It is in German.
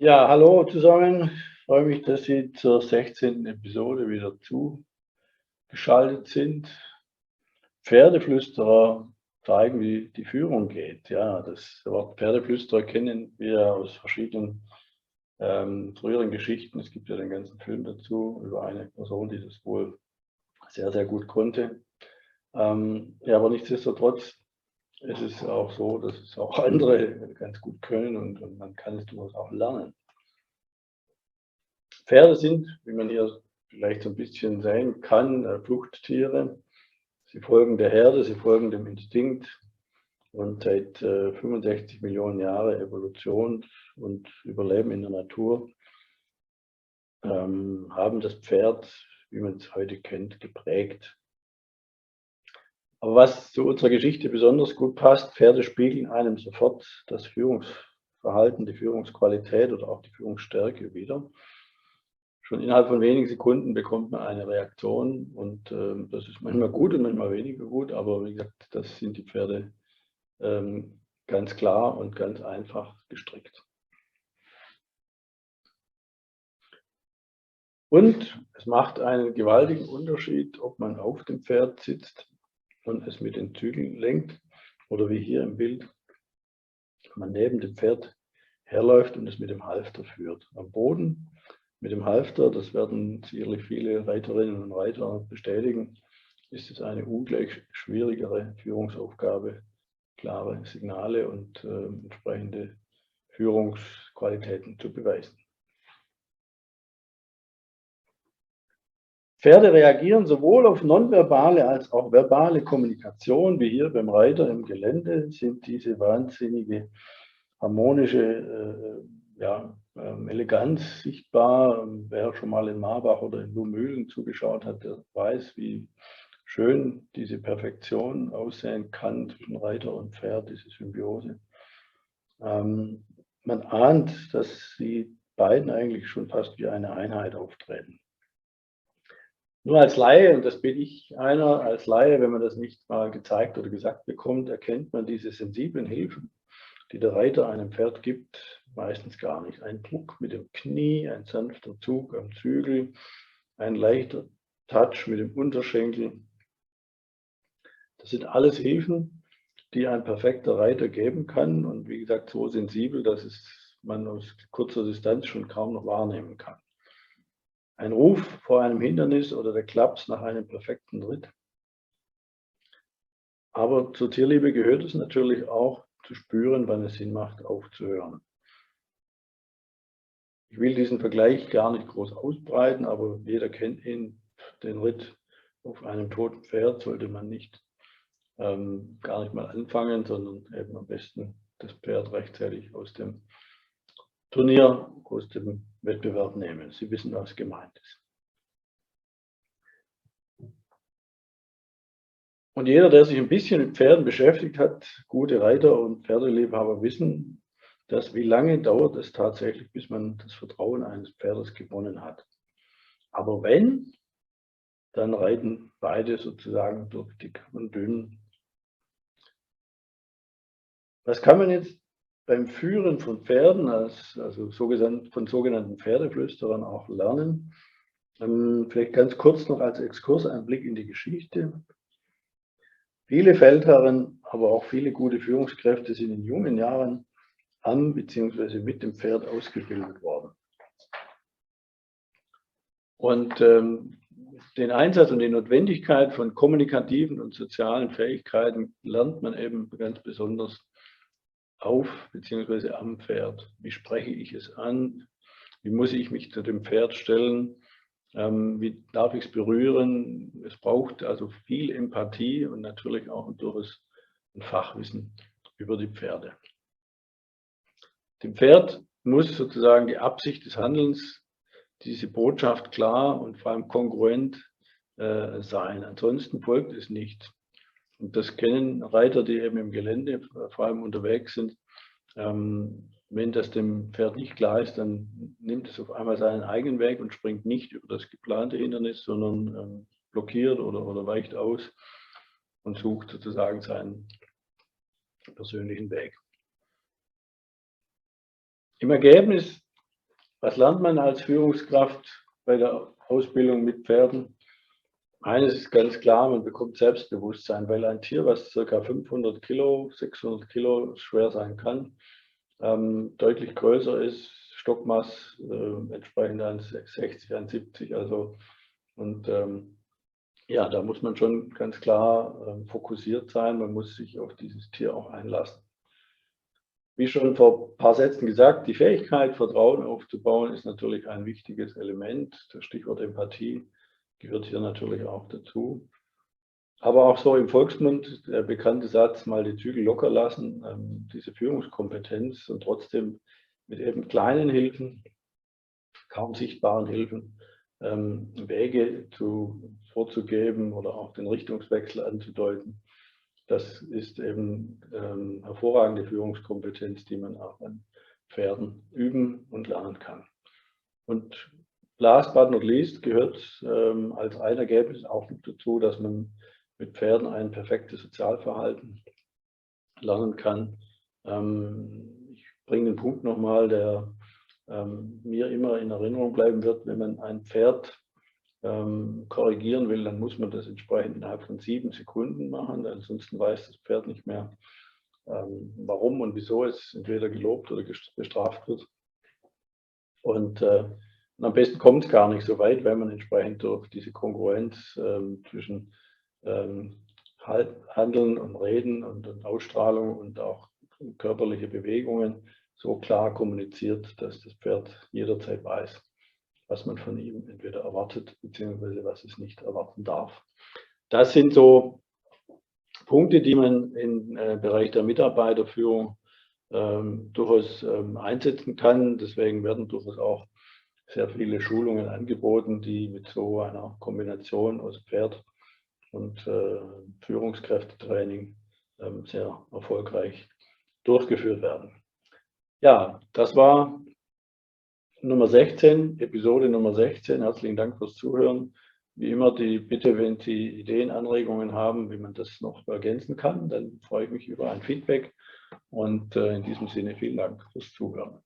Ja, hallo zusammen. Ich freue mich, dass Sie zur 16. Episode wieder zugeschaltet sind. Pferdeflüsterer zeigen, wie die Führung geht. Ja, das Wort Pferdeflüsterer kennen wir aus verschiedenen früheren Geschichten. Es gibt ja den ganzen Film dazu über eine Person, die das wohl sehr, sehr gut konnte. Ja, aber nichtsdestotrotz ist es auch so, dass es auch andere ganz gut können und man kann es durchaus auch lernen. Pferde sind, wie man hier vielleicht so ein bisschen sehen kann, Fluchttiere. Sie folgen der Herde, sie folgen dem Instinkt und seit 65 Millionen Jahre Evolution und Überleben in der Natur haben das Pferd, wie man es heute kennt, geprägt. Aber was zu unserer Geschichte besonders gut passt, Pferde spiegeln einem sofort das Führungsverhalten, die Führungsqualität oder auch die Führungsstärke wider. Schon innerhalb von wenigen Sekunden bekommt man eine Reaktion und das ist manchmal gut und manchmal weniger gut, aber wie gesagt, das sind die Pferde ganz klar und ganz einfach gestrickt. Und es macht einen gewaltigen Unterschied, ob man auf dem Pferd sitzt und es mit den Zügeln lenkt oder wie hier im Bild, man neben dem Pferd herläuft und es mit dem Halfter führt. Am Boden mit dem Halfter, das werden sicherlich viele Reiterinnen und Reiter bestätigen, ist es eine ungleich schwierigere Führungsaufgabe, klare Signale und entsprechende Führungsqualitäten zu beweisen. Pferde reagieren sowohl auf nonverbale als auch verbale Kommunikation, wie hier beim Reiter im Gelände, sind diese wahnsinnige harmonische Eleganz sichtbar. Wer schon mal in Marbach oder in Lumülen zugeschaut hat, der weiß, wie schön diese Perfektion aussehen kann zwischen Reiter und Pferd, diese Symbiose. Man ahnt, dass die beiden eigentlich schon fast wie eine Einheit auftreten. Nur als Laie, und das bin ich einer, als Laie, wenn man das nicht mal gezeigt oder gesagt bekommt, erkennt man diese sensiblen Hilfen, die der Reiter einem Pferd gibt, meistens gar nicht. Ein Druck mit dem Knie, ein sanfter Zug am Zügel, ein leichter Touch mit dem Unterschenkel. Das sind alles Hilfen, die ein perfekter Reiter geben kann und wie gesagt so sensibel, dass man aus kurzer Distanz schon kaum noch wahrnehmen kann. Ein Ruf vor einem Hindernis oder der Klaps nach einem perfekten Ritt. Aber zur Tierliebe gehört es natürlich auch zu spüren, wann es Sinn macht, aufzuhören. Ich will diesen Vergleich gar nicht groß ausbreiten, aber jeder kennt ihn. Den Ritt auf einem toten Pferd sollte man nicht gar nicht mal anfangen, sondern eben am besten das Pferd rechtzeitig aus dem Turnier, aus dem Wettbewerb nehmen. Sie wissen, was gemeint ist. Und jeder, der sich ein bisschen mit Pferden beschäftigt hat, gute Reiter und Pferdeliebhaber wissen, dass wie lange dauert es tatsächlich, bis man das Vertrauen eines Pferdes gewonnen hat. Aber wenn, dann reiten beide sozusagen durch dick und dünn. Was kann man jetzt beim Führen von Pferden, also von sogenannten Pferdeflüsterern auch lernen? Vielleicht ganz kurz noch als Exkurs ein Blick in die Geschichte. Viele Feldherren, aber auch viele gute Führungskräfte sind in jungen Jahren an bzw. mit dem Pferd ausgebildet worden. Und den Einsatz und die Notwendigkeit von kommunikativen und sozialen Fähigkeiten lernt man eben ganz besonders auf bzw. am Pferd. Wie spreche ich es an? Wie muss ich mich zu dem Pferd stellen? Wie darf ich es berühren? Es braucht also viel Empathie und natürlich auch ein Fachwissen über die Pferde. Dem Pferd muss sozusagen die Absicht des Handelns, diese Botschaft klar und vor allem kongruent sein. Ansonsten folgt es nicht. Und das kennen Reiter, die eben im Gelände vor allem unterwegs sind. Wenn das dem Pferd nicht klar ist, dann nimmt es auf einmal seinen eigenen Weg und springt nicht über das geplante Hindernis, sondern blockiert oder weicht aus und sucht sozusagen seinen persönlichen Weg. Im Ergebnis Was lernt man als Führungskraft bei der Ausbildung mit Pferden? Eines ist ganz klar, man bekommt Selbstbewusstsein, weil ein Tier, was ca. 500 Kilo, 600 Kilo schwer sein kann, deutlich größer ist, Stockmaß entsprechend 1,60, 1,70, also und ja, da muss man schon ganz klar fokussiert sein, man muss sich auf dieses Tier auch einlassen. Wie schon vor ein paar Sätzen gesagt, die Fähigkeit, Vertrauen aufzubauen, ist natürlich ein wichtiges Element. Das Stichwort Empathie gehört hier natürlich auch dazu. Aber auch so im Volksmund der bekannte Satz, mal die Zügel locker lassen, diese Führungskompetenz und trotzdem mit eben kleinen Hilfen, kaum sichtbaren Hilfen, Wege vorzugeben oder auch den Richtungswechsel anzudeuten. Das ist eben hervorragende Führungskompetenz, die man auch an Pferden üben und lernen kann. Und last but not least gehört als ein Ergebnis auch noch dazu, dass man mit Pferden ein perfektes Sozialverhalten lernen kann. Ich bringe den Punkt nochmal, der mir immer in Erinnerung bleiben wird: Wenn man ein Pferd korrigieren will, dann muss man das entsprechend innerhalb von 7 Sekunden machen, ansonsten weiß das Pferd nicht mehr, warum und wieso es entweder gelobt oder bestraft wird. Und am besten kommt es gar nicht so weit, weil man entsprechend durch diese Kongruenz zwischen Handeln und Reden und Ausstrahlung und auch körperliche Bewegungen so klar kommuniziert, dass das Pferd jederzeit weiß, was man von ihm entweder erwartet, beziehungsweise was es nicht erwarten darf. Das sind so Punkte, die man im Bereich der Mitarbeiterführung durchaus einsetzen kann. Deswegen werden durchaus auch sehr viele Schulungen angeboten, die mit so einer Kombination aus Pferd und Führungskräftetraining sehr erfolgreich durchgeführt werden. Ja, das war Nummer 16, Episode Nummer 16. Herzlichen Dank fürs Zuhören. Wie immer die Bitte, wenn Sie Ideen, Anregungen haben, wie man das noch ergänzen kann, dann freue ich mich über ein Feedback. Und in diesem Sinne vielen Dank fürs Zuhören.